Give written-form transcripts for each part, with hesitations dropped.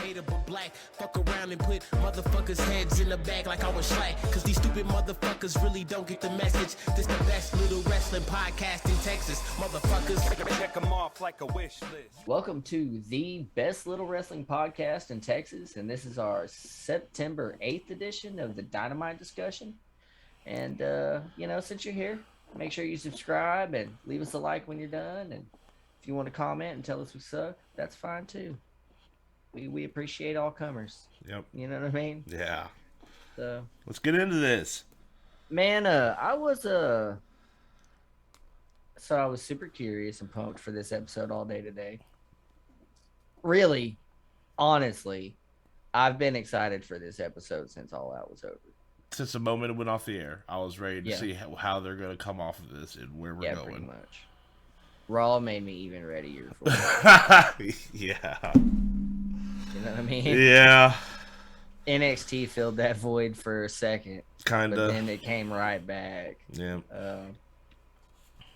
relatable black. Fuck around and put motherfuckers' heads in the bag like I was slack. Cause these stupid motherfuckers really don't get the message. This the best little wrestling podcast in Texas. Motherfuckers. Check them off like a wish list. Welcome to the best little wrestling podcast in Texas. And this is our September 8th edition of the Dynamite Discussion. And, since you're here, make sure you subscribe and leave us a like when you're done. And if you want to comment and tell us we suck, that's fine too. We appreciate all comers. Yep. You know what I mean? Yeah. So let's get into this. Man, I was super curious and pumped for this episode all day today. Really, honestly, I've been excited for this episode since All Out was over. Since the moment it went off the air, I was ready to see how they're going to come off of this and where we're going. Pretty much. Raw made me even readier for it. Yeah. You know what I mean? Yeah. NXT filled that void for a second. Kind of. But then it came right back. Yeah.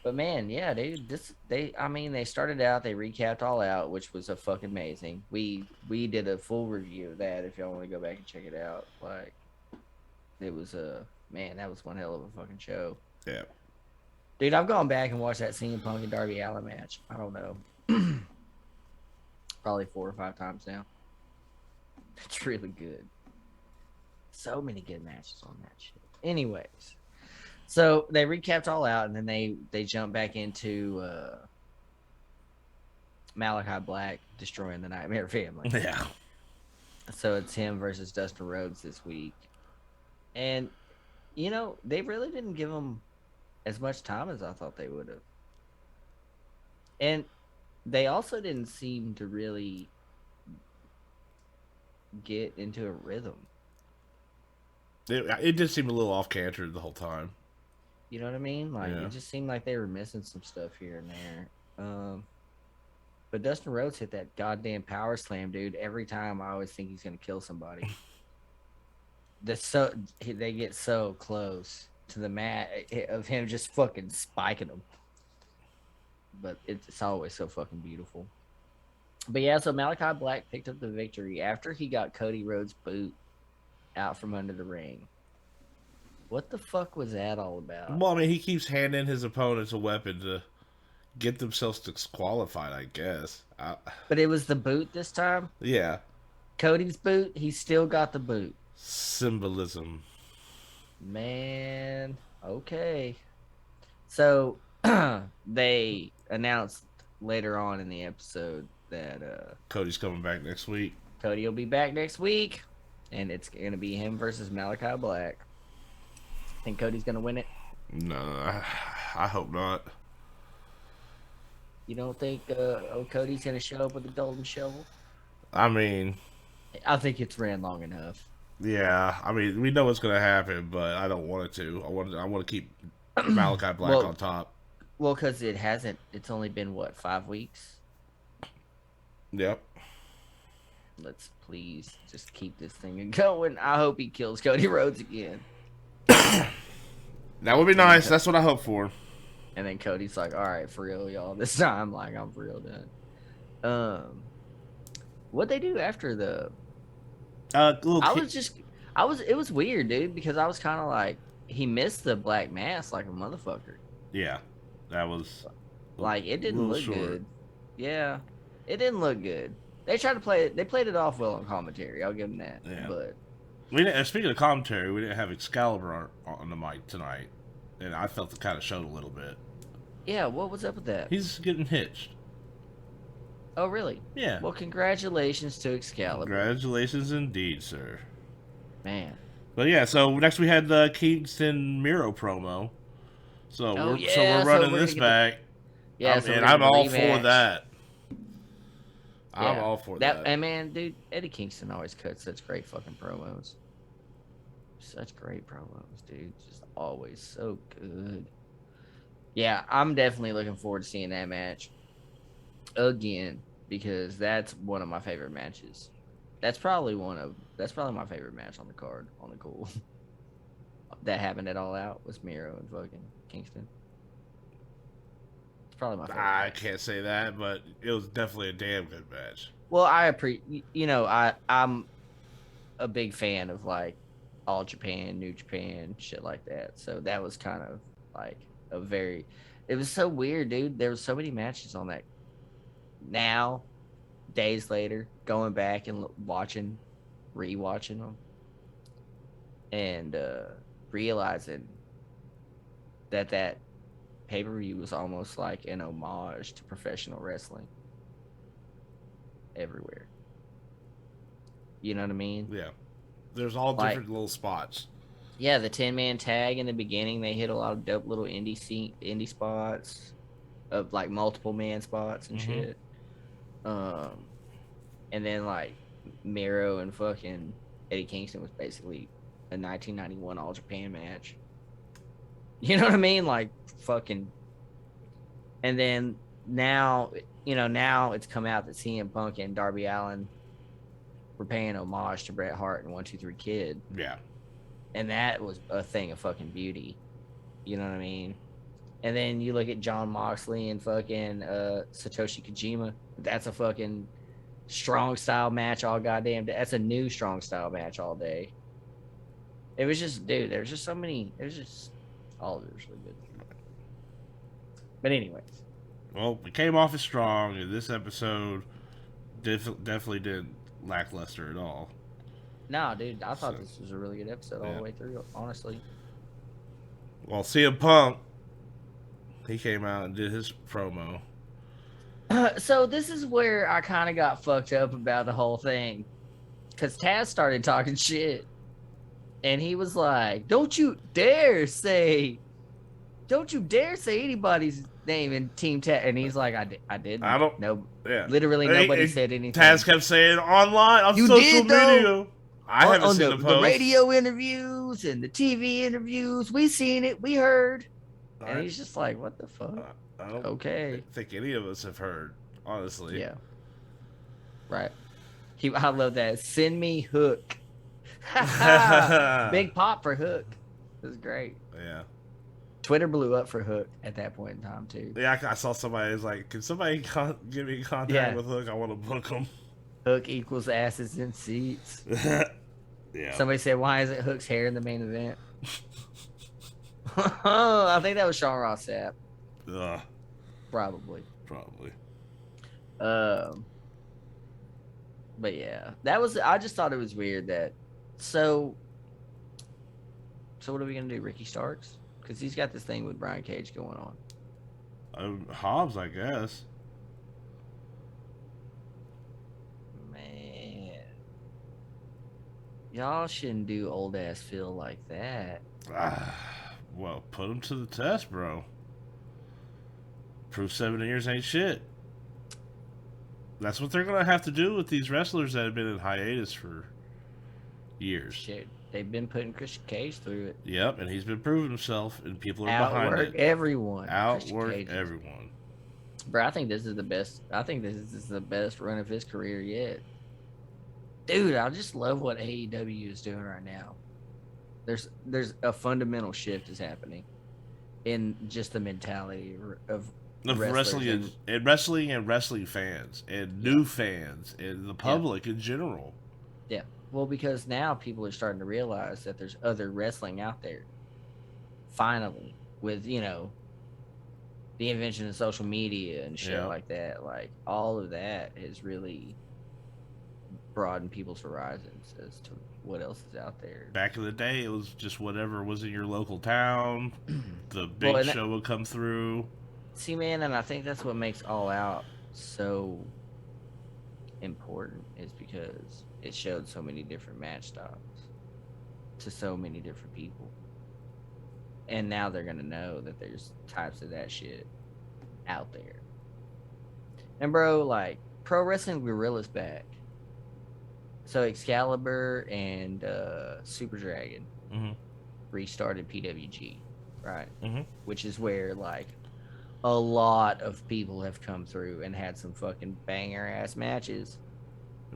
But man, yeah, they started out, they recapped All Out, which was a fucking amazing. We did a full review of that if y'all want to go back and check it out. Like, it was that was one hell of a fucking show. Yeah. Dude, I've gone back and watched that CM Punk and Darby Allin match. I don't know. Probably 4 or 5 times now. It's really good. So many good matches on that shit. Anyways, so they recapped All Out, and then they jump back into Malachi Black destroying the Nightmare Family. Yeah. So it's him versus Dustin Rhodes this week. And, they really didn't give him as much time as I thought they would have. And they also didn't seem to really get into a rhythm. It just seemed a little off canter the whole time. You know what I mean? Like, It just seemed like they were missing some stuff here and there. But Dustin Rhodes hit that goddamn power slam, dude. Every time I always think he's going to kill somebody. They get so close to the mat of him just fucking spiking them. But it's always so fucking beautiful. But yeah, so Malachi Black picked up the victory after he got Cody Rhodes' boot out from under the ring. What the fuck was that all about? Well, I mean, he keeps handing his opponents a weapon to get themselves disqualified, I guess. But it was the boot this time? Yeah. Cody's boot, he still got the boot. Symbolism. Man, okay. So they announced later on in the episode that Cody's coming back next week. Cody will be back next week, and it's going to be him versus Malachi Black. Think Cody's going to win it? No, I hope not. You don't think Cody's going to show up with a golden shovel? I mean, I think it's ran long enough. Yeah, I mean, we know what's going to happen, but I don't want it to. I want to keep Malachi Black on top. Well, because it's only been, 5 weeks? Yep. Let's please just keep this thing going. I hope he kills Cody Rhodes again. That would be nice. That's what I hope for. And then Cody's like, all right, for real, y'all. This time, like, I'm for real done. What'd they do after the... it was weird, dude, because I was kind of like, he missed the black mask like a motherfucker. Yeah, that was like, it didn't look good. Yeah, it didn't look good. They tried to they played it off well on commentary. I'll give them that. Yeah. But speaking of commentary, we didn't have Excalibur on the mic tonight, and I felt it kind of showed a little bit. Yeah, what was up with that? He's getting hitched. Oh, really? Yeah. Well, congratulations to Excalibur. Congratulations indeed, sir. Man. But yeah, so next we had the Kingston Miro promo. So we're running this back. And I'm all for that. I'm all for that. And man, dude, Eddie Kingston always cuts such great fucking promos. Such great promos, dude. Just always so good. Yeah, I'm definitely looking forward to seeing that match again, because that's one of my favorite matches. That's probably my favorite match on the card, on the cool. That happened at All Out was Miro and fucking Kingston. It's probably my favorite. I can't say that, but it was definitely a damn good match. Well, I'm a big fan of like All Japan, New Japan, shit like that. So that was kind of like it was so weird, dude. There was so many matches on that. Now, days later, going back and rewatching them, and realizing that pay-per-view was almost like an homage to professional wrestling everywhere. You know what I mean? Yeah. There's all different little spots. Yeah, the 10-man tag in the beginning, they hit a lot of dope little indie spots of like multiple man spots and shit. And then like Miro and fucking Eddie Kingston was basically a 1991 All Japan match. You know what I mean? Like fucking. And then now it's come out that CM Punk and Darby Allin were paying homage to Bret Hart and 1-2-3 Kid. Yeah. And that was a thing of fucking beauty. You know what I mean? And then you look at John Moxley and fucking Satoshi Kojima. That's a fucking strong style match all goddamn day. That's a new strong style match all day. It was just, dude, there's just so many. There's just, all of it was really good. But anyways. Well, we came off as strong, and this episode definitely didn't lackluster at all. No, dude, I thought this was a really good episode all the way through, honestly. Well, CM Punk, he came out and did his promo. So this is where I kind of got fucked up about the whole thing. Because Tazz started talking shit. And he was like, don't you dare say anybody's name in Team Tazz. And he's like, I didn't. I don't know. Yeah. Literally nobody said anything. Tazz kept saying online on social media. I haven't seen the post. The radio interviews and the TV interviews. We seen it. We heard. And he's just like, what the fuck? I don't think any of us have heard, honestly. Yeah. Right. I love that. Send me Hook. Big pop for Hook. It was great. Yeah. Twitter blew up for Hook at that point in time, too. Yeah, I saw somebody who's like, can somebody give me contact with Hook? I want to book him. Hook equals asses in seats. Yeah. Somebody said, why isn't Hook's hair in the main event? I think that was Sean Ross Sapp. Probably. But yeah, I just thought it was weird that. So what are we gonna do? Ricky Starks? Because he's got this thing with Brian Cage going on. Hobbs, I guess. Man, y'all shouldn't do old ass Phil like that. Well, put him to the test, bro. Prove 7 years ain't shit. That's what they're gonna have to do with these wrestlers that have been in hiatus for years. Shit, they've been putting Christian Cage through it. Yep, and he's been proving himself, and people are behind it. Outwork everyone. Bro, I think this is the best. I think this is the best run of his career yet. Dude, I just love what AEW is doing right now. There's a fundamental shift is happening in just the mentality of wrestling and wrestling fans and new fans and the public in general. Yeah. Well, because now people are starting to realize that there's other wrestling out there. Finally, with, the invention of social media and shit like that, like all of that has really broadened people's horizons as to what else is out there. Back in the day, it was just whatever was in your local town. The big show would come through. See, man, and I think that's what makes All Out so important is because it showed so many different match styles to so many different people. And now they're going to know that there's types of that shit out there. And, bro, like, Pro Wrestling Guerrilla's back. So Excalibur and Super Dragon restarted PWG, right? Which is where, like, a lot of people have come through and had some fucking banger ass matches.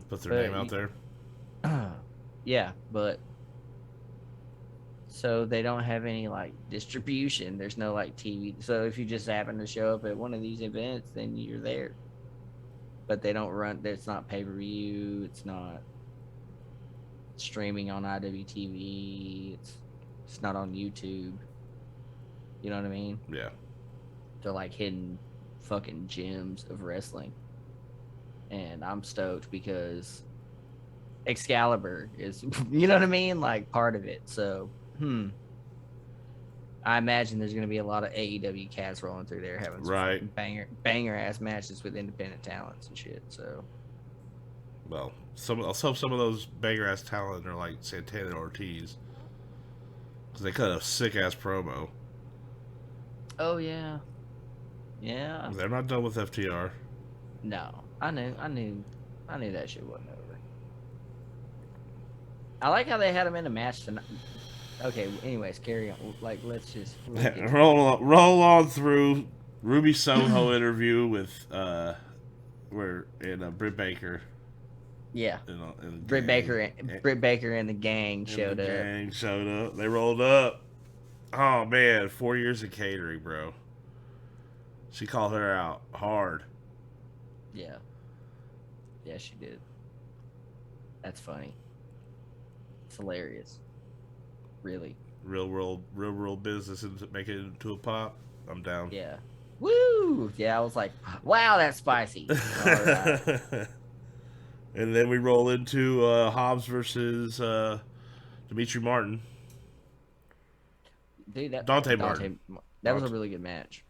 Put their name out there. Yeah, but So they don't have any like distribution. There's no like TV. So if you just happen to show up at one of these events, then you're there. But they don't run. It's not pay-per-view. It's not streaming on IWTV. It's not on YouTube. You know what I mean? Yeah. They're like hidden fucking gems of wrestling. And I'm stoked because Excalibur is, you know what I mean? Like part of it. So, I imagine there's going to be a lot of AEW cats rolling through there having some banger ass matches with independent talents and shit. So, well, some of those banger ass talent are like Santana and Ortiz because they cut a sick ass promo. Oh yeah. They're not done with FTR. No, I knew that shit wasn't over. I like how they had him in a match tonight. Okay, anyways, carry on. Like, let's just roll on through Ruby Soho interview with Britt Baker. Yeah, and Britt Baker and the gang showed up. Gang showed up. They rolled up. Oh man, 4 years of catering, bro. She called her out hard. Yeah, she did. That's funny. It's hilarious. Really. Real world business and make it into a pop. I'm down. Yeah. Woo! Yeah, I was like, wow, that's spicy. All right. And then we roll into Hobbs versus Demetri Martin. Dude, Dante Martin. That was a really good match.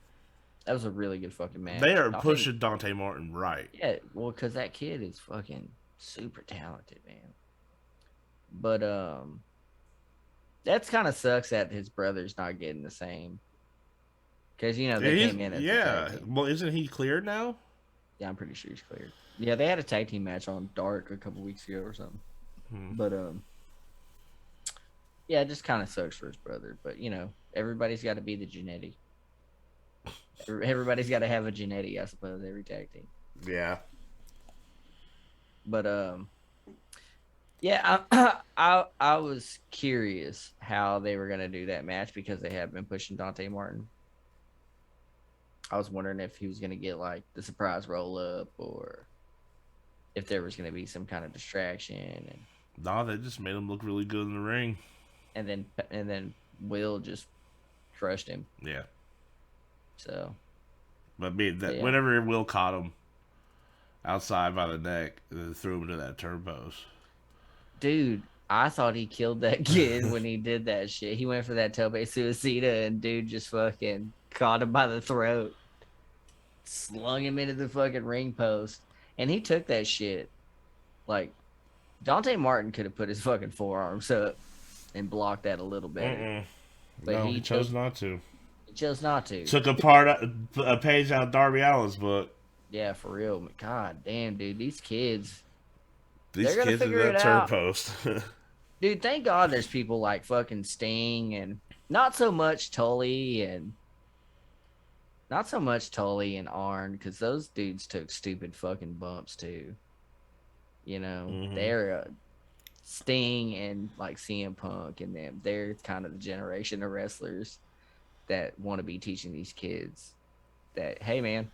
That was a really good fucking match. They are pushing Dante Martin right. Yeah, well, because that kid is fucking super talented, man. But that's kind of sucks that his brother's not getting the same. Because, you know, they came in as a tag team. Well, isn't he cleared now? Yeah, I'm pretty sure he's cleared. Yeah, they had a tag team match on Dark a couple weeks ago or something. But, yeah, it just kind of sucks for his brother. But, you know, everybody's got to be the Genetti. Everybody's got to have a Genetti, I suppose, every tag team. Yeah. But, yeah, I was curious how they were going to do that match because they have been pushing Dante Martin. I was wondering if he was going to get, like, the surprise roll-up or if there was going to be some kind of distraction. No, they just made him look really good in the ring. And then Will just crushed him. Yeah. So. But whenever Will caught him outside by the neck and then threw him into that turn post. Dude, I thought he killed that kid when he did that shit. He went for that tope suicida and dude just fucking caught him by the throat. Slung him into the fucking ring post. And he took that shit. Like, Dante Martin could have put his fucking forearms up and blocked that a little better. But no, he chose not to. He chose not to. Took a page out of Darby Allin's book. Yeah, for real. God damn, dude. These kids. These kids in that turn post. Dude, thank God there's people like fucking Sting and not so much Tully and Arn, because those dudes took stupid fucking bumps too. You know, they're Sting and like CM Punk and them. They're kind of the generation of wrestlers that want to be teaching these kids that, hey man,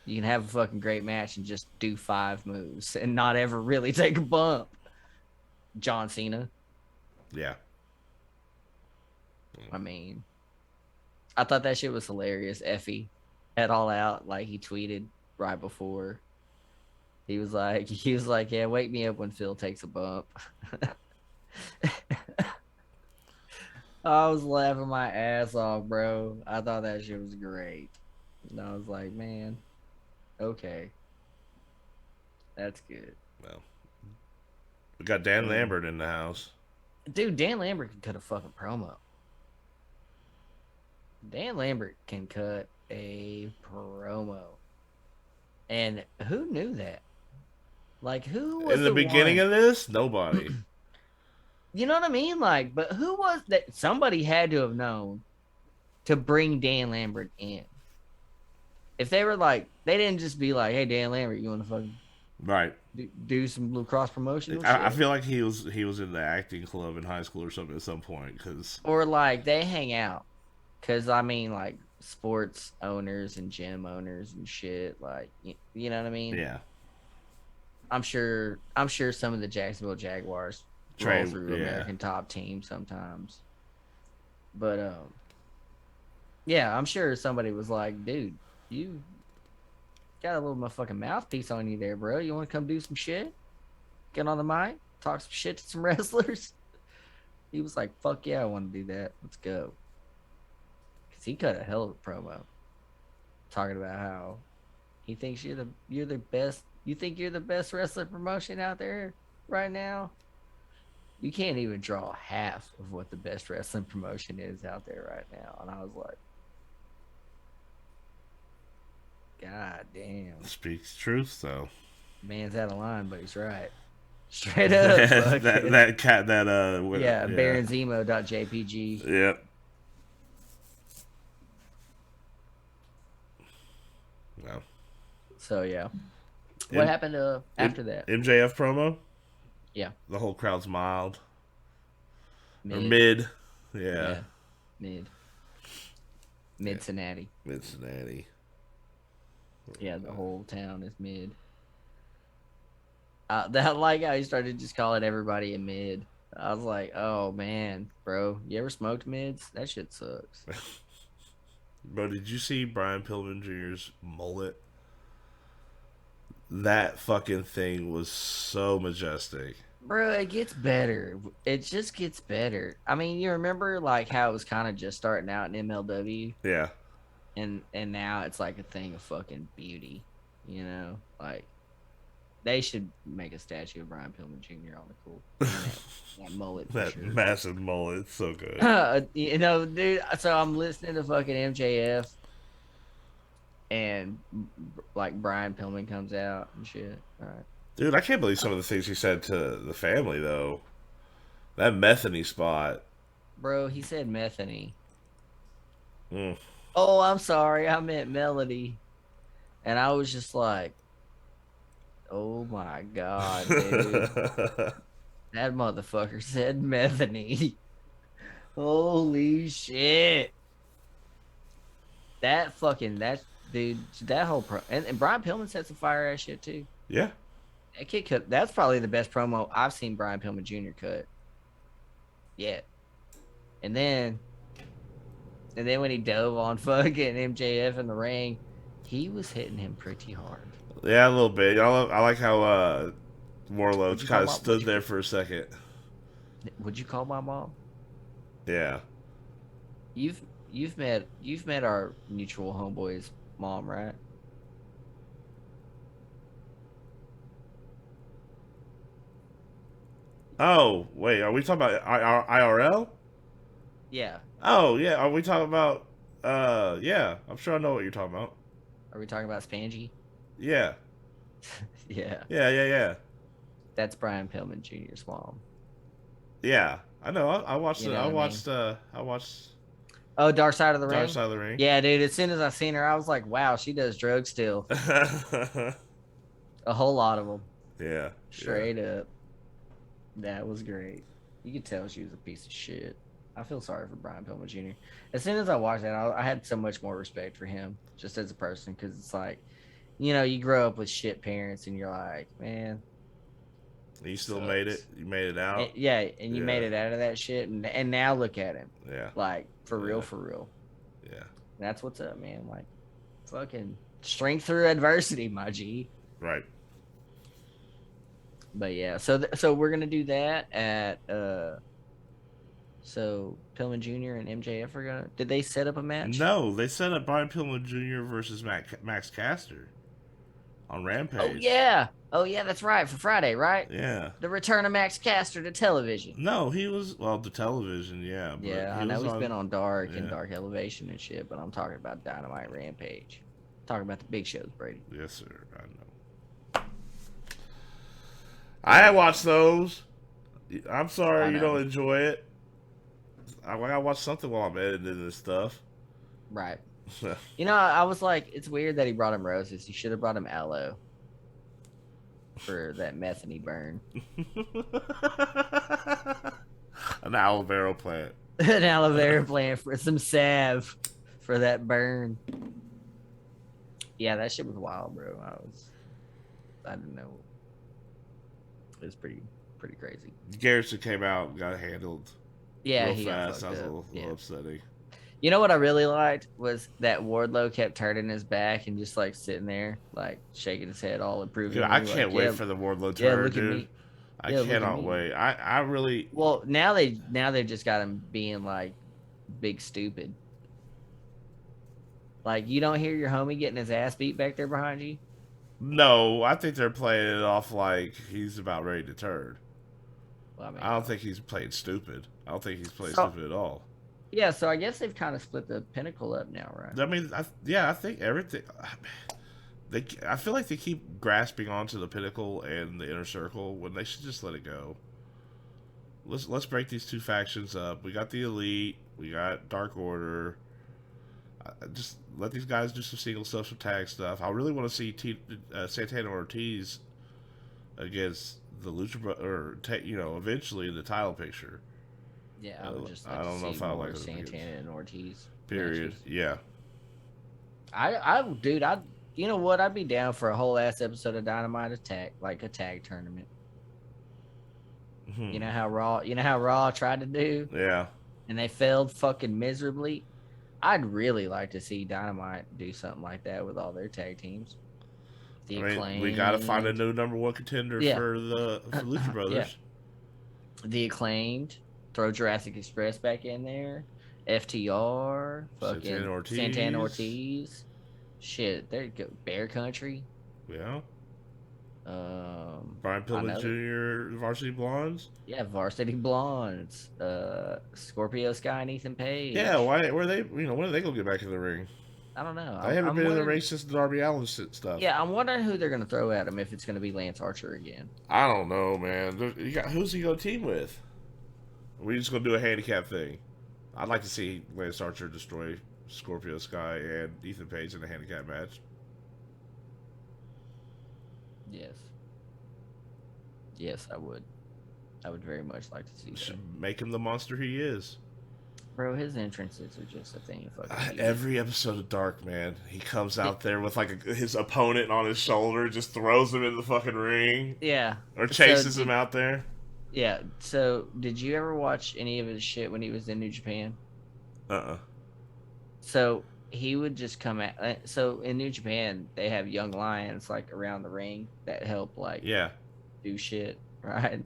you can have a fucking great match and just do 5 moves and not ever really take a bump. John Cena. Yeah. I mean, I thought that shit was hilarious. Effie at All Out, like he tweeted right before. He was like, yeah, wake me up when Phil takes a bump. I was laughing my ass off, bro. I thought that shit was great. And I was like, man, okay. That's good. Well, we got Dan Lambert in the house. Dude, Dan Lambert can cut a fucking promo. Dan Lambert can cut a promo. And who knew that? Like, who was in the beginning of this? Nobody. You know what I mean? Like, but who was that? Somebody had to have known to bring Dan Lambert in. If they were like, they didn't just be like, hey, Dan Lambert, you want to fucking Right. Do some Blue Cross promotional shit. I feel like he was in the acting club in high school or something at some point, or like they hang out, because I mean like sports owners and gym owners and shit, like you know what I mean? Yeah. I'm sure some of the Jacksonville Jaguars roll through American Top Team sometimes, but yeah, I'm sure somebody was like, dude, you got a little motherfucking mouthpiece on you there, bro. You want to come do some shit? Get on the mic, talk some shit to some wrestlers. He was like, fuck yeah, I want to do that. Let's go. Because he cut a hell of a promo talking about how he thinks you're the best. You think you're the best wrestling promotion out there right now? You can't even draw half of what the best wrestling promotion is out there right now. And I was like, God damn. Speaks truth, though. Man's out of line, but he's right. Straight up. that cat, yeah, Baronzemo.jpg. Yep. Well. So, yeah. What happened after that? MJF promo? Yeah. The whole crowd's mild. Mid. Yeah. Mid. Mid-Cincinnati. Mid-Cincinnati. Yeah, the whole town is mid. That like how he started just calling everybody a mid. I was like, oh man, bro, you ever smoked mids? That shit sucks. Bro, did you see Brian Pillman Jr.'s mullet? That fucking thing was so majestic. Bro, it gets better. It just gets better. I mean, you remember like how it was kind of just starting out in MLW? Yeah. And now it's like a thing of fucking beauty, you know? Like, they should make a statue of Brian Pillman Jr. on the cool. That mullet. That sure. massive mullet. It's so good. You know, dude, so I'm listening to fucking MJF, and like Brian Pillman comes out and shit. All right. Dude, I can't believe some of the things he said to the family, though. That methany spot. Bro, he said methany. Mm. Oh, I'm sorry. I meant melody. And I was just like, oh my God, dude. That motherfucker said methany. Holy shit. That dude, that whole and Brian Pillman said some fire ass shit too. Yeah. That kid cut. That's probably the best promo I've seen Brian Pillman Jr. cut. Yeah. And then when he dove on fucking MJF in the ring, he was hitting him pretty hard. Yeah, a little bit. I like how Warlord kind of stood there for a second. Would you call my mom? Yeah. You've met our mutual homeboy's mom, right? Oh, wait, are we talking about IRL? Yeah. Oh, yeah, are we talking about, yeah, I'm sure I know what you're talking about. Are we talking about Spangy? Yeah. Yeah. Yeah. That's Brian Pillman Jr.'s mom. Yeah, I know. I watched You know I what I watched Oh, Dark Side of the Ring? Dark Side of the Ring. Yeah, dude, as soon as I seen her, I was like, wow, she does drugs still. A whole lot of them. Yeah. Straight up. That was great. You could tell she was a piece of shit. I feel sorry for Brian Pillman Jr. As soon as I watched that, I had so much more respect for him just as a person, because it's like, you know, you grow up with shit parents and you're like, man. You still made it. You made it out. And you made it out of that shit. And now look at him. Yeah. Like, for real. Yeah. And that's what's up, man. Like, fucking strength through adversity, my G. Right. But yeah, so we're gonna do that at so Pillman Jr. and MJF are gonna. Did they set up a match? No, they set up Brian Pillman Jr. versus Max Caster on Rampage. Oh yeah, that's right, for Friday, right? Yeah. The return of Max Caster to television. No, he was to television, yeah. But yeah, I know he's been on Dark and Dark Elevation and shit, but I'm talking about Dynamite Rampage. I'm talking about the big shows, Brady. Yes, sir. I know. I watched those. I'm sorry you don't enjoy it. I watch something while I'm editing this stuff. Right. You know, I was like, it's weird that he brought him roses. He should have brought him aloe. for that methany burn. An aloe vera plant. An aloe vera plant for some salve for that burn. Yeah, that shit was wild, bro. I didn't know. It was pretty crazy. Garrison came out and got handled. Yeah, real he fast. got That was a fucked little up. upsetting. You know what I really liked was that Wardlow kept turning his back and just like sitting there, like shaking his head all approvingly. Dude, I can't wait for the Wardlow turn, dude. I cannot wait. I really. Well, now they've just got him being like big stupid. Like, you don't hear your homie getting his ass beat back there behind you? No, I think they're playing it off like he's about ready to turn. Well, I mean, I don't think he's playing stupid. I don't think he's playing stupid at all. Yeah, so I guess they've kind of split the Pinnacle up now, right? I mean, I think everything. I feel like they keep grasping onto the Pinnacle and the Inner Circle when they should just let it go. Let's break these two factions up. We got the Elite. We got Dark Order. Just let these guys do some single stuff, some tag stuff. I really want to see Santana Ortiz against the Lucha or eventually in the title picture. Yeah, I would just I don't know if I like Santana and Ortiz. Period. Matches. Yeah. Dude, you know what? I'd be down for a whole ass episode of Dynamite Attack, like a tag tournament. Mm-hmm. You know how Raw tried to do? Yeah. And they failed fucking miserably. I'd really like to see Dynamite do something like that with all their tag teams. Acclaimed. We got to find a new number one contender for the Lucha Brothers. Yeah. The Acclaimed. Throw Jurassic Express back in there. FTR. Fucking Santana Ortiz. Shit, there you go. Bear Country. Yeah. Brian Pillman Jr. Varsity Blondes. Yeah, Varsity Blondes. Scorpio Sky and Ethan Page. Yeah, when are they gonna get back in the ring? I don't know. I haven't been in the ring since the Darby Allin stuff. Yeah, I'm wondering who they're gonna throw at him if it's gonna be Lance Archer again. I don't know, man. Who's he gonna team with? Are we just gonna do a handicap thing? I'd like to see Lance Archer destroy Scorpio Sky and Ethan Page in a handicap match. Yes, I would. I would very much like to see that. Should make him the monster he is. Bro, his entrances are just a thing of fucking every episode of Dark, man, he comes out there with like his opponent on his shoulder, just throws him in the fucking ring. Yeah. Or chases him out there. Yeah. So, did you ever watch any of his shit when he was in New Japan? So, he would just come out. So, in New Japan, they have young lions like around the ring that help do shit, right?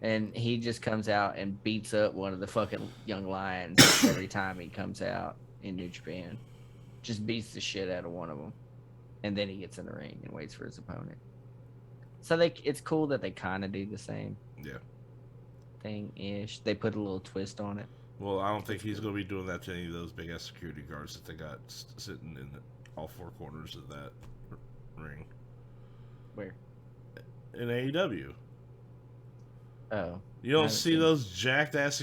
And he just comes out and beats up one of the fucking young lions every time he comes out in New Japan. Just beats the shit out of one of them. And then he gets in the ring and waits for his opponent. So it's cool that they kind of do the same thing-ish. They put a little twist on it. Well, I don't think he's going to be doing that to any of those big-ass security guards that they got sitting in all four corners of that ring. Where? In AEW. Oh. You don't see those jacked-ass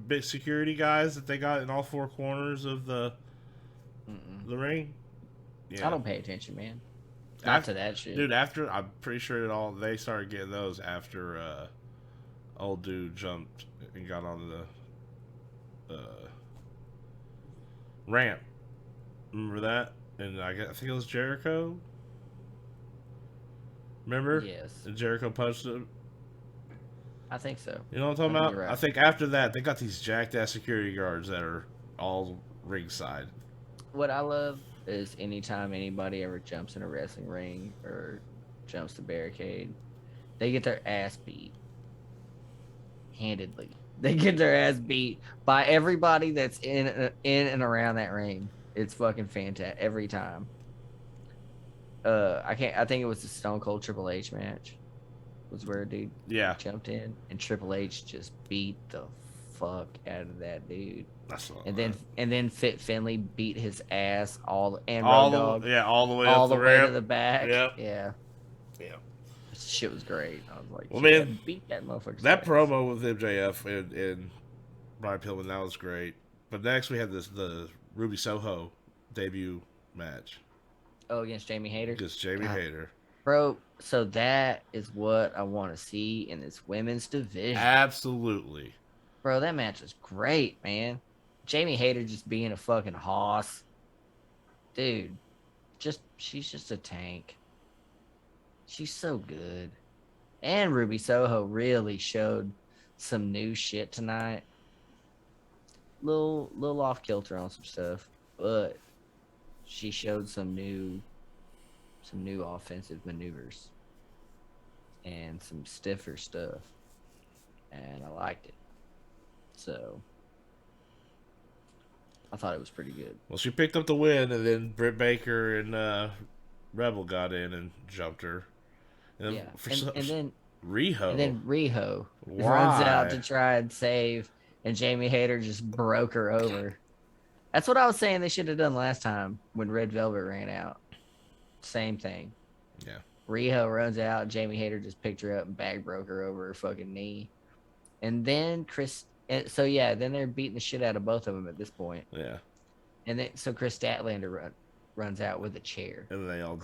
big security guys that they got in all four corners of the ring? Yeah. I don't pay attention, man. Not to that shit. Dude, I'm pretty sure they started getting those after old dude jumped and got on the ramp. Remember that? And I think it was Jericho. Remember? Yes. And Jericho punched him. I think so. You know what I'm talking about? Right. I think after that, they got these jacked ass security guards that are all ringside. What I love is anytime anybody ever jumps in a wrestling ring or jumps the barricade, they get their ass beat. Handedly. They get their ass beat by everybody that's in and around that ring. It's fucking fantastic every time. I think it was the Stone Cold Triple H match. Was where a dude jumped in and Triple H just beat the fuck out of that dude. And then Fit Finley beat his ass all the way up the way to the back. Yep. Yeah. Shit was great. I was like, well, man, beat that motherfucker. That promo with MJF and Brian Pillman, that was great. But next we had the Ruby Soho debut match. Oh, against Jamie Hayter? Against Jamie Hayter. Bro, so that is what I want to see in this women's division. Absolutely. Bro, that match was great, man. Jamie Hayter just being a fucking hoss. Dude, she's just a tank. She's so good. And Ruby Soho really showed some new shit tonight. Little off kilter on some stuff, but she showed some new offensive maneuvers and some stiffer stuff. And I liked it. So I thought it was pretty good. Well, she picked up the win, and then Britt Baker and Rebel got in and jumped her. And yeah, and then Riho. And then Riho runs out to try and save, and Jamie Hayter just broke her over. That's what I was saying they should have done last time when Red Velvet ran out. Same thing. Yeah. Riho runs out, Jamie Hayter just picked her up and bag broke her over her fucking knee. And then then they're beating the shit out of both of them at this point. Yeah. And then so Chris Statlander runs out with a chair. And they all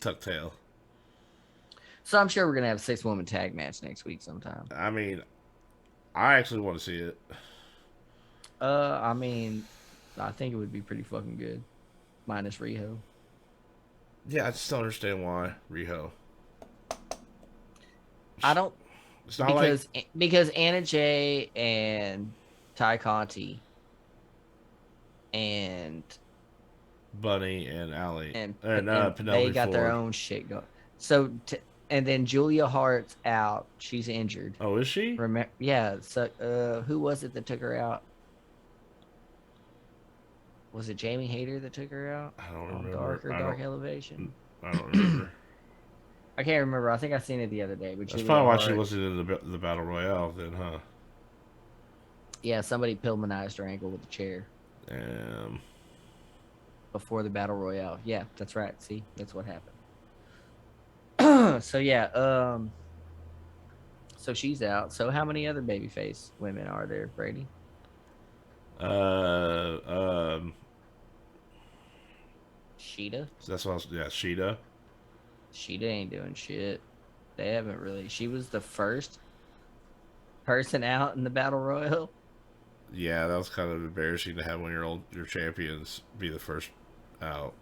tuck tail. So I'm sure we're gonna have a 6-woman tag match next week sometime. I mean, I actually want to see it. I mean, I think it would be pretty fucking good, minus Riho. Yeah, I just don't understand why Riho. I don't. It's not because Anna Jay and Ty Conti and Bunny and Allie and Penelope they got Ford. their own shit going. So and then Julia Hart's out. She's injured. Oh, is she? Yeah. So who was it that took her out? Was it Jamie Hayter that took her out? I don't remember. Dark Elevation. I don't remember. I can't remember. I think I seen it the other day. But that's probably why she wasn't in the Battle Royale then, huh? Yeah, somebody Pillmanized her ankle with a chair. Before the Battle Royale. Yeah, that's right. See, that's what happened. So yeah, so she's out. So how many other babyface women are there, Brady? Sheeta. That's what Sheeta. Sheeta ain't doing shit. They haven't really. She was the first person out in the Battle Royal. Yeah, that was kind of embarrassing to have one of your champions be the first out.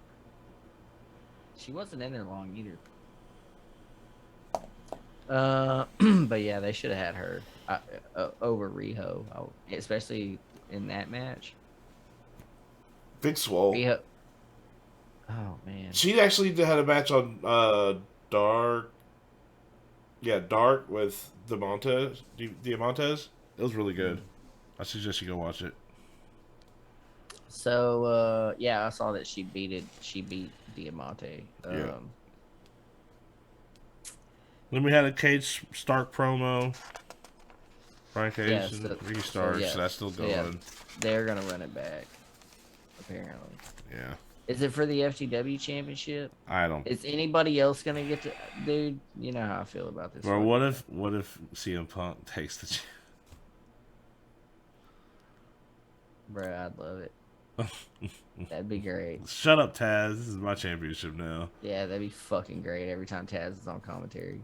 She wasn't in there long either. But yeah, they should have had her over Riho, especially in that match. Big Swole. Riho. Oh man. She actually had a match on Dark. Yeah, Dark with Diamantes. It was really good. I suggest you go watch it. So yeah, I saw that she beat Diamante. Yeah. Then we had a Cage Stark promo. Brian Cage restarts. So that's still going. Yeah, they're gonna run it back. Apparently. Yeah. Is it for the FTW championship? I don't. Is anybody else gonna get to? Dude, you know how I feel about this. Or what if CM Punk takes the? Bro, I'd love it. That'd be great. Shut up, Tazz. This is my championship now. Yeah, that'd be fucking great every time Tazz is on commentary.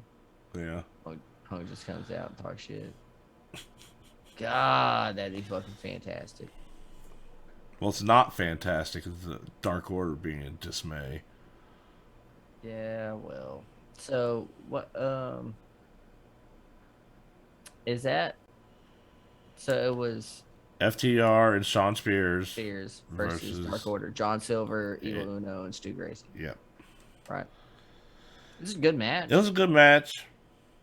Yeah. Punk just comes out and talks shit. God, that'd be fucking fantastic. Well, it's not fantastic. It's the Dark Order being in dismay. Yeah, well. So, what, is that? So it was... FTR and Sean Spears versus Dark Order. John Silver, Evil Uno, and Stu Grayson. Yep. Right. This is a good match. It was a good match.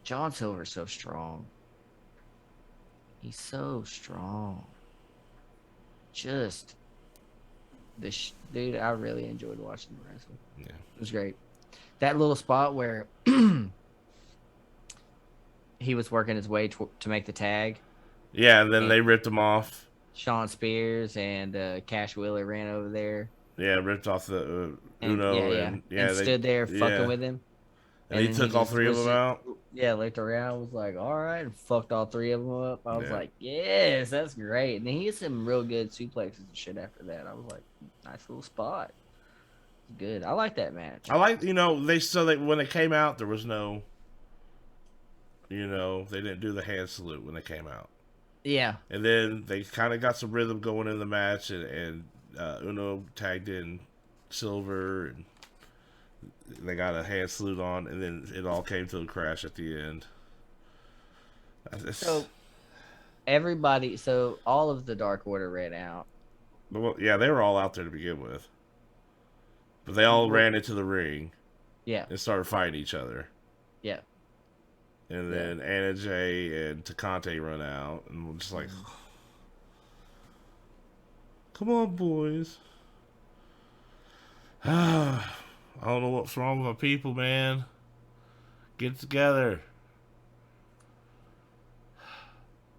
John Silver's so strong. He's so strong. Just this dude, I really enjoyed watching him wrestle. Yeah. It was great. That little spot where he was working his way to make the tag. Yeah, and then they ripped him off. Sean Spears and Cash Wheeler ran over there. Yeah, ripped off the Uno. And stood there fucking with him. And he took all three of them out? Yeah, looked around, was like, all right, and fucked all three of them up. I was like, yes, that's great. And then he had some real good suplexes and shit after that. I was like, nice little spot. Good. I like that match. I like, when it came out, there was no, they didn't do the hand salute when it came out. Yeah. And then they kind of got some rhythm going in the match, and Uno tagged in Silver, and they got a hand salute on, and then it all came to a crash at the end. So all of the Dark Order ran out. Well, yeah, they were all out there to begin with. But they all ran into the ring. Yeah. And started fighting each other. Yeah. And then Anna Jay and Takante run out, and we're just like, come on, boys. I don't know what's wrong with my people, man. Get together.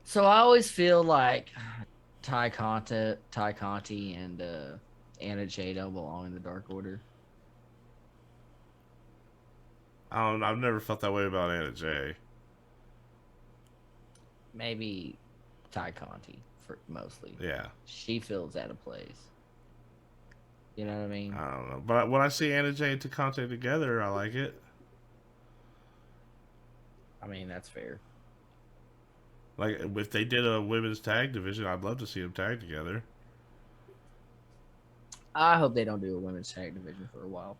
So I always feel like Ty Conti, and Anna Jay don't belong in the Dark Order. I've never felt that way about Anna Jay. Maybe Ty Conti for mostly. Yeah. She feels out of place. You know what I mean? I don't know. But when I see Anna Jay and Takante together, I like it. I mean, that's fair. Like, if they did a women's tag division, I'd love to see them tag together. I hope they don't do a women's tag division for a while.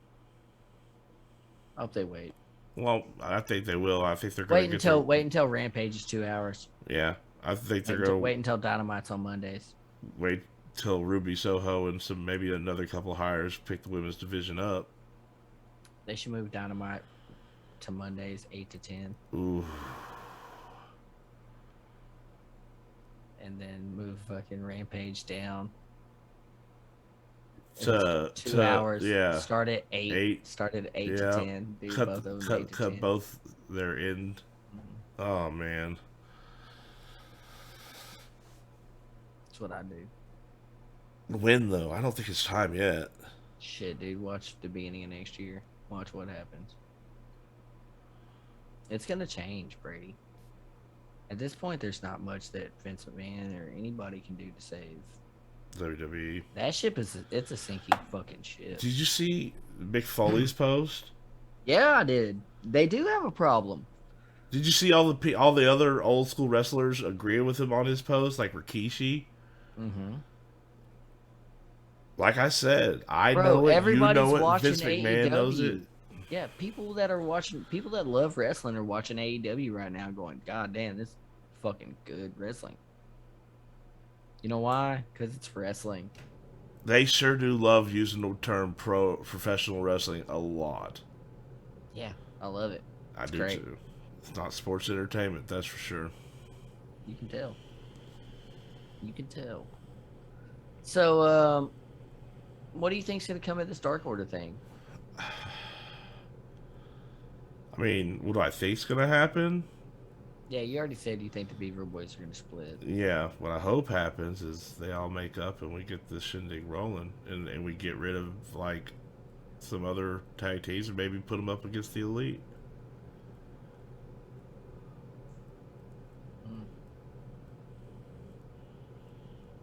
I hope they wait. Well, I think they will. I think they're going to wait until Rampage is 2 hours. Yeah, I think they're going to wait until Dynamite's on Mondays. Wait till Ruby Soho and maybe another couple of hires pick the women's division up. They should move Dynamite to Mondays 8 to 10. Ooh. And then move fucking Rampage down. To 2 hours. Yeah. Start at 8. Start at 8 to 10. Do cut both of them 8 to 10. Both their end. Mm-hmm. Oh man. That's what I do. When though? I don't think it's time yet. Shit, dude. Watch the beginning of next year. Watch what happens. It's gonna change, Brady. At this point, there's not much that Vince McMahon or anybody can do to save WWE. That ship it's a sinking fucking ship. Did you see Mick Foley's post? Yeah, I did. They do have a problem. Did you see all the other old school wrestlers agreeing with him on his post, like Rikishi? Mm-hmm. Like I said, I know it. Everybody's you know it. Watching Vince McMahon AEW. knows it. Yeah, people that love wrestling are watching AEW right now, going, "God damn, this is fucking good wrestling." You know why? Because it's wrestling. They sure do love using the term professional wrestling a lot. Yeah, I love it. It's great. Too. It's not sports entertainment, that's for sure. You can tell. You can tell. So, what do you think's going to come of this Dark Order thing? I mean, what do I think's going to happen? Yeah, you already said you think the Beaver Boys are going to split. Yeah, what I hope happens is they all make up and we get this shindig rolling and we get rid of, like, some other tag teams and maybe put them up against the Elite.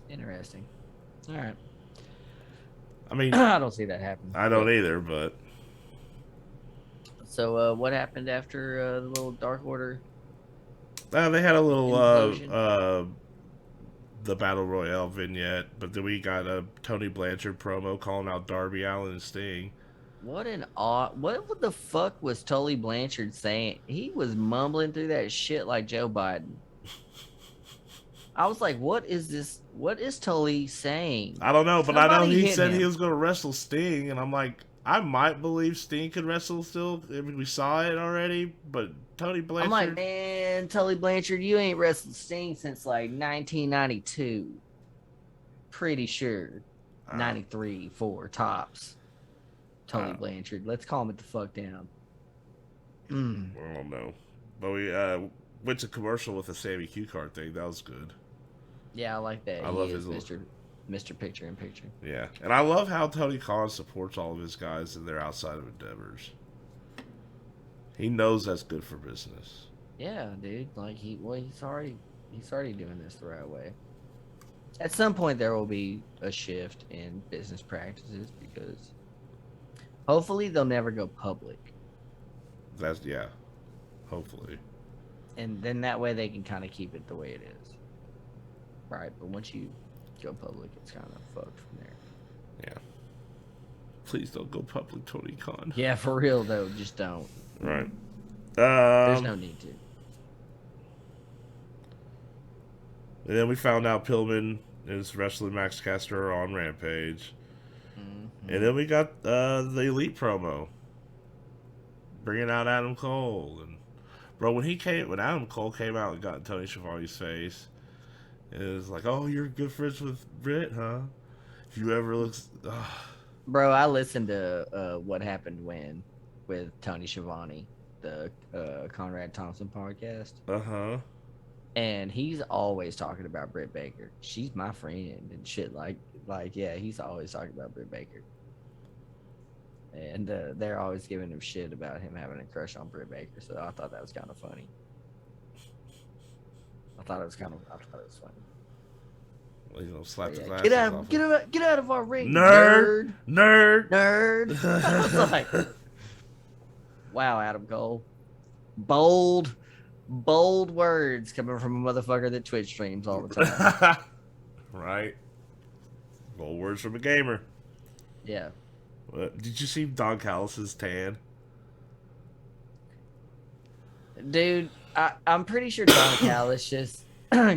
Interesting. All right. I mean, I don't see that happening. I don't either, but... So, what happened after the little Dark Order? They had a little the Battle Royale vignette, but then we got a Tony Blanchard promo calling out Darby Allin and Sting. What the fuck was Tully Blanchard saying? He was mumbling through that shit like Joe Biden. I was like, what is this? What is Tully saying? I don't know, but I know he said he was going to wrestle Sting, and I'm like, I might believe Sting could wrestle still. I mean, we saw it already, but Tony Blanchard... I'm like, man, Tully Blanchard, you ain't wrestled Sting since, like, 1992. Pretty sure. 93, 4, tops. Tully Blanchard. Let's calm it the fuck down. I don't know. But we went to commercial with the Sammy Q card thing. That was good. Yeah, I like that. I love his Mr. Picture in Picture. Yeah, and I love how Tony Khan supports all of his guys in their outside of endeavors. He knows that's good for business. Yeah, dude. Like he's already doing this the right way. At some point, there will be a shift in business practices because Hopefully, they'll never go public. Yeah. Hopefully. And then that way they can kind of keep it the way it is. Right, but once you go public, it's kind of fucked from there. Yeah. Please don't go public, Tony Khan. Yeah, for real though, just don't. Right. There's no need to. And then we found out Pillman is wrestling Max Caster on Rampage. Mm-hmm. And then we got the Elite promo. Bringing out Adam Cole. And bro, when Adam Cole came out and got in Tony Schiavone's face, it was like, oh, you're good friends with Britt, huh? If you ever look... Bro, I listened to What Happened When with Tony Schiavone, the Conrad Thompson podcast. Uh-huh. And he's always talking about Britt Baker. She's my friend and shit. Like yeah, he's always talking about Britt Baker. And they're always giving him shit about him having a crush on Britt Baker. So I thought that was kind of funny. I thought it was funny. Well, you know, slap the yeah, glasses get out of our ring, nerd. I was like, wow, Adam Cole, bold words coming from a motherfucker that Twitch streams all the time. Right. Bold words from a gamer. Yeah. What? Did you see Don Callis' tan? Dude, I'm pretty sure Don Callis just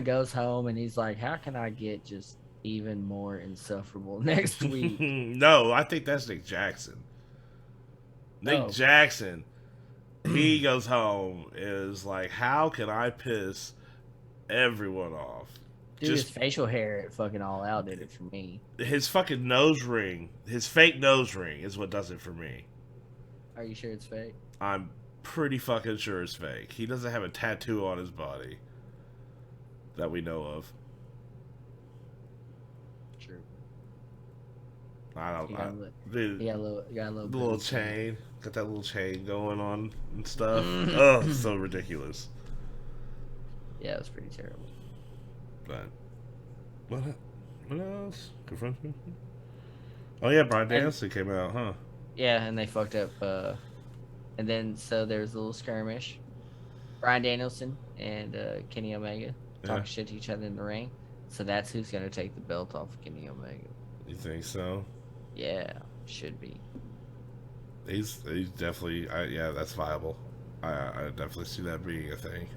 goes home and he's like, how can I get just even more insufferable next week? No, I think that's Nick Jackson. Nick Jackson, he goes home is like, how can I piss everyone off? Dude, his facial hair at fucking All Out did it for me. His fucking nose ring, his fake nose ring is what does it for me. Are you sure it's fake? I'm pretty fucking sure it's fake. He doesn't have a tattoo on his body that we know of. True. I don't know. Dude, got a little chain. Got that little chain going on and stuff. Oh, it's so ridiculous. Yeah, it was pretty terrible. But what else? Confrontation? Oh yeah, Bryan Danielson came out, huh? Yeah, and they fucked up. And then so there's a little skirmish. Bryan Danielson and Kenny Omega talking shit to each other in the ring. So that's who's gonna take the belt off of Kenny Omega. You think so? Yeah, should be. He's definitely yeah, that's viable. I definitely see that being a thing.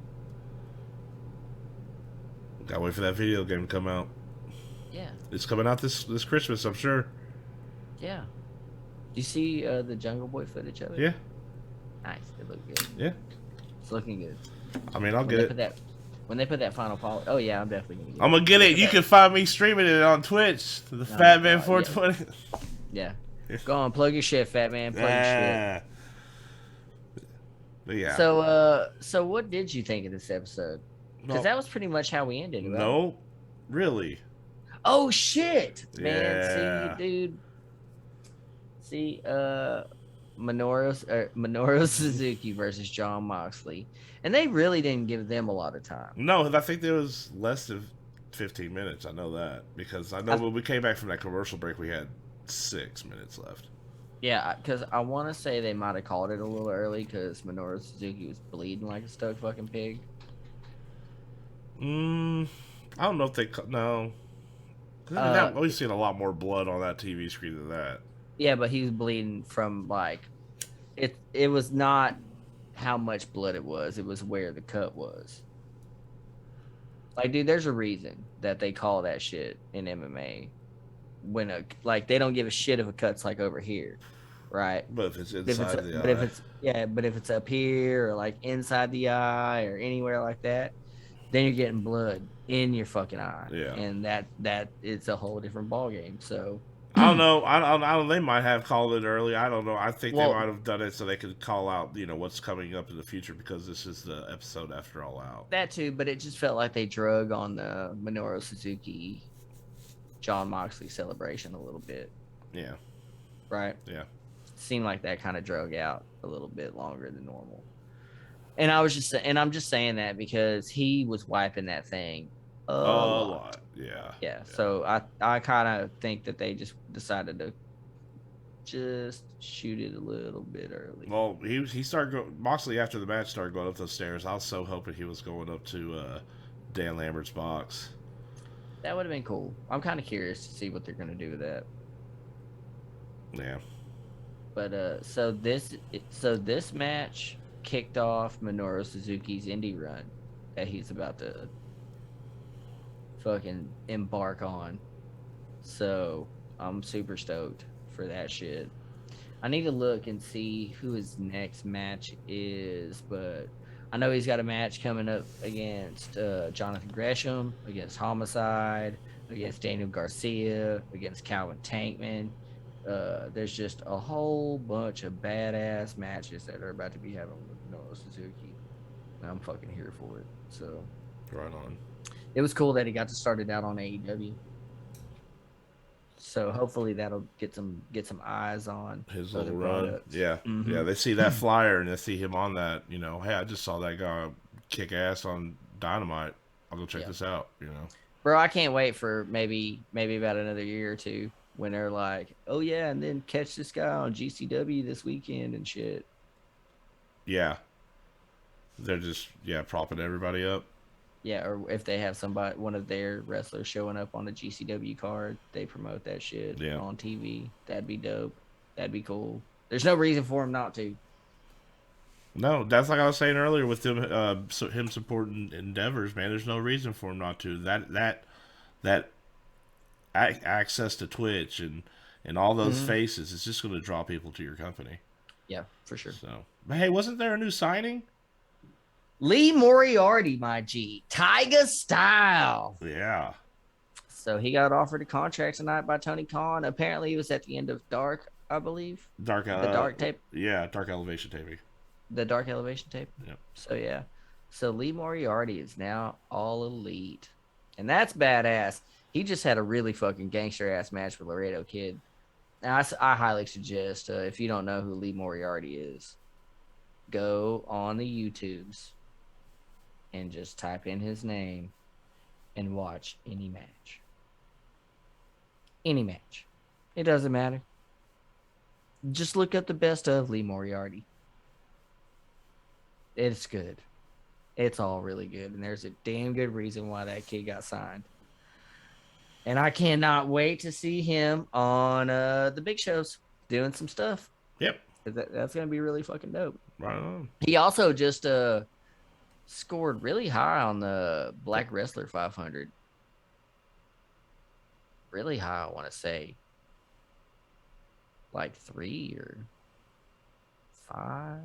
Gotta wait for that video game to come out. Yeah. It's coming out this Christmas, I'm sure. Yeah. Do you see the Jungle Boy footage of it? Yeah. Nice. It looked good. Yeah. It's looking good. I mean, I'll get it. When they put that final polish... Oh, yeah, I'm definitely going to get it. I'm going to get it. You can find me streaming it on Twitch. The Fat Man 420. Yeah. Go on, plug your shit, Fat Man. Plug your shit. But yeah. So what did you think of this episode? Because that was pretty much how we ended, right? No, really. Oh shit, man! Yeah. See, dude. See, Menorah Suzuki versus Jon Moxley, and they really didn't give them a lot of time. No, I think there was less than 15 minutes. I know that because I know when we came back from that commercial break, we had 6 minutes left. Yeah, because I want to say they might have called it a little early because Menorah Suzuki was bleeding like a stuck fucking pig. I don't know if they no. We've seen a lot more blood on that TV screen than that. Yeah, but he was bleeding from like it was not how much blood it was where the cut was. Like, dude, there's a reason that they call that shit in MMA when they don't give a shit if a cut's like over here, right? But if it's inside the eye. But if it's up here or like inside the eye or anywhere like that, then you're getting blood in your fucking eye. Yeah. And that it's a whole different ballgame. So I don't know. I don't. They might have called it early. I don't know. I think they might have done it so they could call out, what's coming up in the future because this is the episode after All Out. That too, but it just felt like they drug on the Minoru Suzuki, Jon Moxley celebration a little bit. Yeah. Right. Yeah. Seemed like that kind of drug out a little bit longer than normal. And I'm just saying that because he was wiping that thing a lot. Yeah. Yeah. So I kind of think that they just decided to just shoot it a little bit early. Well, he started Moxley after the match started going up those stairs. I was so hoping he was going up to Dan Lambert's box. That would have been cool. I'm kind of curious to see what they're gonna do with that. Yeah. But so this match kicked off Minoru Suzuki's indie run that he's about to fucking embark on. So I'm super stoked for that shit. I need to look and see who his next match is, but I know he's got a match coming up against Jonathan Gresham, against Homicide, against Daniel Garcia, against Calvin Tankman. There's just a whole bunch of badass matches that are about to be happening with Minoru Suzuki. And I'm fucking here for it. So right on. It was cool that he got to start it out on AEW. So hopefully that'll get some eyes on his little run. Products. Yeah. Mm-hmm. Yeah, they see that flyer and they see him on that, you know, hey, I just saw that guy kick ass on Dynamite. I'll go check this out, you know. Bro, I can't wait for maybe about another year or two when they're like, oh yeah, and then catch this guy on GCW this weekend and shit. Yeah. They're just propping everybody up. Yeah, or if they have one of their wrestlers showing up on the GCW card, they promote that shit on TV. That'd be dope. That'd be cool. There's no reason for him not to. No, that's like I was saying earlier with him, him supporting endeavors, man. There's no reason for him not to. That access to Twitch and all those faces is just going to draw people to your company. Yeah, for sure. So, but hey, wasn't there a new signing? Lee Moriarty, my G. Tiger style. Yeah. So he got offered a contract tonight by Tony Khan. Apparently he was at the end of Dark, I believe. The Dark tape? Yeah, Dark Elevation taping. The Dark Elevation tape? Yep. So, yeah. So Lee Moriarty is now all elite. And that's badass. He just had a really fucking gangster-ass match with Laredo Kid. Now, I highly suggest, if you don't know who Lee Moriarty is, go on the YouTubes and just type in his name and watch any match. Any match. It doesn't matter. Just look up the best of Lee Moriarty. It's good. It's all really good. And there's a damn good reason why that kid got signed. And I cannot wait to see him on the big shows doing some stuff. Yep. That's going to be really fucking dope. Right on. He also just scored really high on the Black Wrestler 500. Really high, I want to say. Like 3 or 5.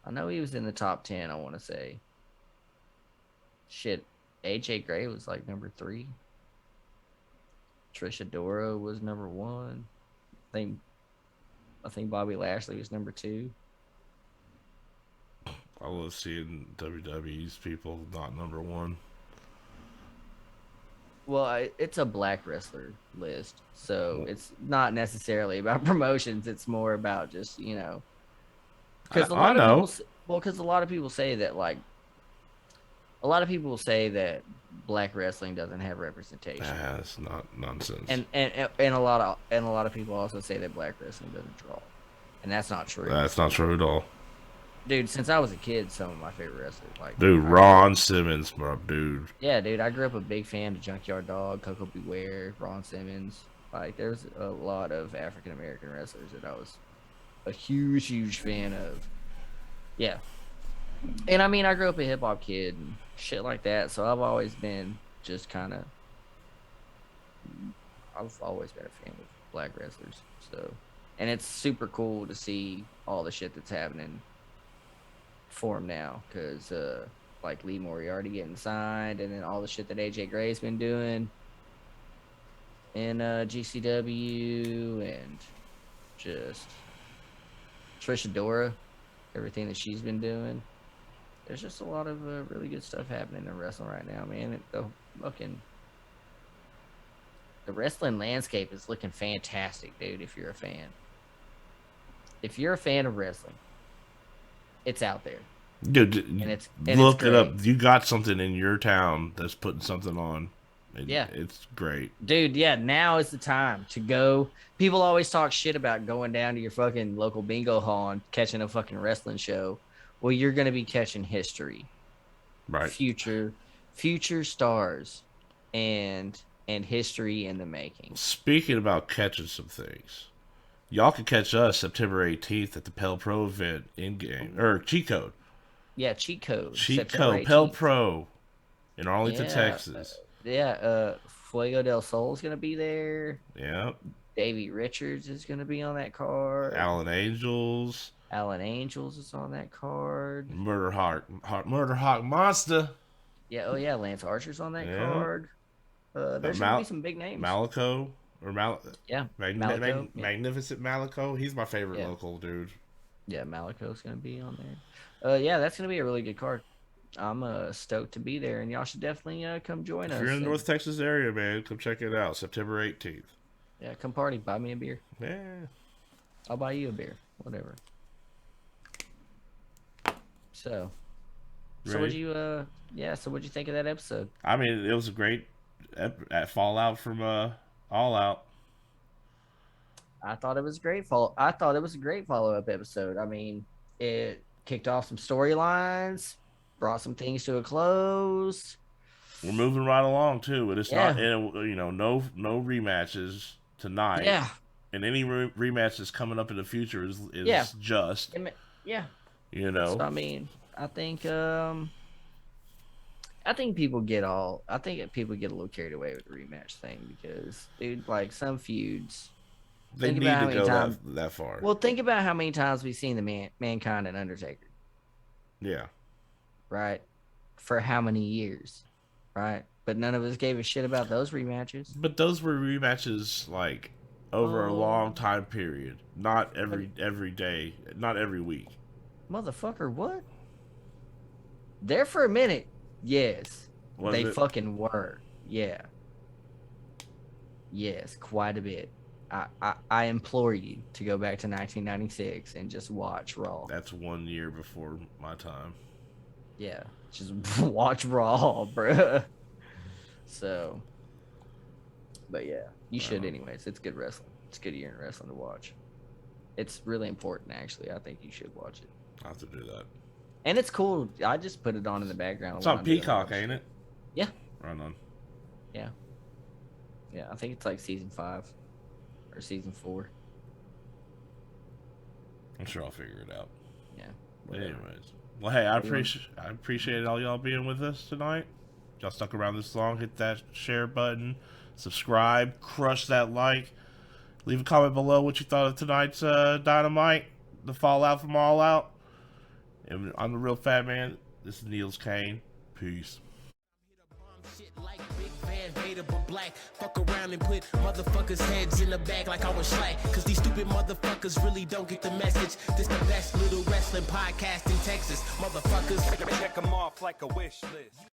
I know he was in the top 10, I want to say. Shit, AJ Gray was like number 3. Trisha Dora was number 1. I think Bobby Lashley was number 2. I love seeing WWE's people not number 1. Well, it's a Black wrestler list, so it's not necessarily about promotions. It's more about just, you know, because a lot of people say that, like, a lot of people say that Black wrestling doesn't have representation. That's not nonsense. And a lot of people also say that Black wrestling doesn't draw, and that's not true. That's not true at all. Dude, since I was a kid, some of my favorite wrestlers, like Ron Simmons, my dude. Yeah, dude, I grew up a big fan of Junkyard Dog, Coco Beware, Ron Simmons. Like, there's a lot of African American wrestlers that I was a huge fan of. Yeah, and I mean, I grew up a hip hop kid and shit like that, so I've always been just kind of. I've always been a fan of Black wrestlers, so, and it's super cool to see all the shit that's happening for him now, because like Lee Moriarty getting signed, and then all the shit that AJ Gray's been doing in GCW, and just Trisha Dora, everything that she's been doing. There's just a lot of really good stuff happening in wrestling right now, man. The wrestling landscape is looking fantastic, dude. If you're a fan of wrestling, it's out there, dude. Look it up. You got something in your town that's putting something on. It's great. Dude, yeah, now is the time to go. People always talk shit about going down to your fucking local bingo hall and catching a fucking wrestling show. Well, you're going to be catching history. Right. Future stars and history in the making. Speaking about catching some things, y'all can catch us September 18th at the Pell Pro event in-game. Or Cheat Code. Yeah, Cheat Code. Cheat Code, Pell Pro in Arlington, Texas. Fuego del Sol is going to be there. Yeah. Davey Richards is going to be on that card. Alan Angels is on that card. Murder Hawk Monster. Yeah, Lance Archer's on that card. There's going to be some big names. Magnificent Malico. He's my favorite local dude. Yeah, Malico's going to be on there. That's going to be a really good card. I'm stoked to be there, and y'all should definitely come join us. If you're in the North Texas area, man, come check it out. September 18th. Yeah, come party. Buy me a beer. Yeah. I'll buy you a beer. Whatever. So what'd you think of that episode? I mean, it was a great fallout from All Out. I thought it was a great follow-up episode. I mean, it kicked off some storylines, brought some things to a close. We're moving right along too, but it's not, no rematches tonight. Yeah. And any rematch that's coming up in the future is just. Yeah. You know. So, I mean, I think people get a little carried away with the rematch thing because, dude, like some feuds. They need to go that far. Well, think about how many times we've seen the Mankind and Undertaker. Yeah. Right. For how many years? Right. But none of us gave a shit about those rematches. But those were rematches like over a long time period, not every day, not every week. Motherfucker, what? There for a minute, yes. They fucking were. Yeah. Yes, quite a bit. I implore you to go back to 1996 and just watch Raw. That's 1 year before my time. Yeah, just watch Raw, bruh. So, but yeah, you should anyways. It's good wrestling. It's good year in wrestling to watch. It's really important, actually. I think you should watch it. I have to do that. And it's cool. I just put it on in the background. It's on Peacock, ain't it? Yeah. Right on. Yeah. Yeah, I think it's like season 5 or season 4. I'm sure I'll figure it out. Yeah. Whatever. Anyways. Well, hey, I appreciate all y'all being with us tonight. Y'all stuck around this long. Hit that share button. Subscribe. Crush that like. Leave a comment below what you thought of tonight's Dynamite. The fallout from All Out. And I'm the Real Fat Man. This is Niels Kane. Peace. Black. Fuck around and put motherfuckers' heads in the bag like I was slack. Cause these stupid motherfuckers really don't get the message. This the best little wrestling podcast in Texas. Motherfuckers. Check them off like a wish list.